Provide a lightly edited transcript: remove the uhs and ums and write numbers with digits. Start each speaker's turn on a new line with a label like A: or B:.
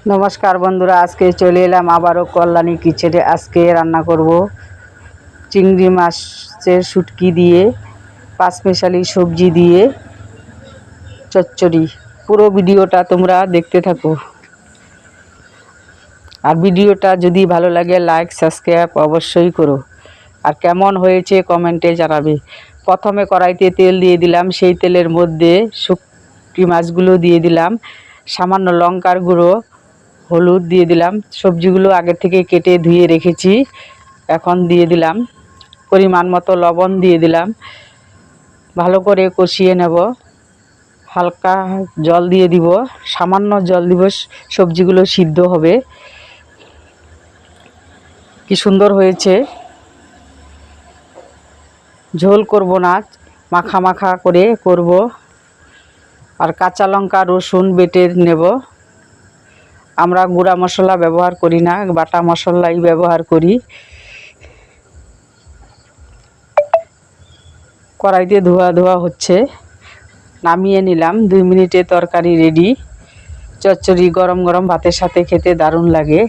A: নমস্কার বন্ধুরা, আজকে চলে এলাম আবারও কল্যাণী কিচেনে। আজকে রান্না করব চিংড়ি মাছের শুটকি দিয়ে পাঁচমিশালি সবজি দিয়ে চচ্চড়ি। পুরো ভিডিওটা তোমরা দেখতে থাকো, আর ভিডিওটা যদি ভালো লাগে লাইক সাবস্ক্রাইব অবশ্যই করো, আর কেমন হয়েছে কমেন্টে জানাবে। প্রথমে কড়াইতে তেল দিয়ে দিলাম, সেই তেলের মধ্যে শুটকি মাছগুলো দিয়ে দিলাম, সামান্য লঙ্কার গুঁড়ো, হলুদ দিয়ে দিলাম, সবজিগুলো আগে থেকে কেটে ধুয়ে রেখেছি এখন দিয়ে দিলাম, পরিমাণ মতো লবণ দিয়ে দিলাম, ভালো করে কষিয়ে নেব। হালকা জল দিয়ে দিব, সামান্য জল দিব, সবজিগুলো সিদ্ধ হবে। কি সুন্দর হয়েছে, ঝোল করব না, মাখা মাখা করে করব। আর কাঁচা লঙ্কা রসুন বেটে নেব। আমরা গুঁড়া মশলা ব্যবহার করি না, বাটা মশলাই ব্যবহার করি। কড়াইতে ধোয়া ধোয়া হচ্ছে, নামিয়ে নিলাম। 2 মিনিটে তরকারি রেডি। চচ্চড়ি গরম গরম ভাতের সাথে খেতে দারুণ লাগে।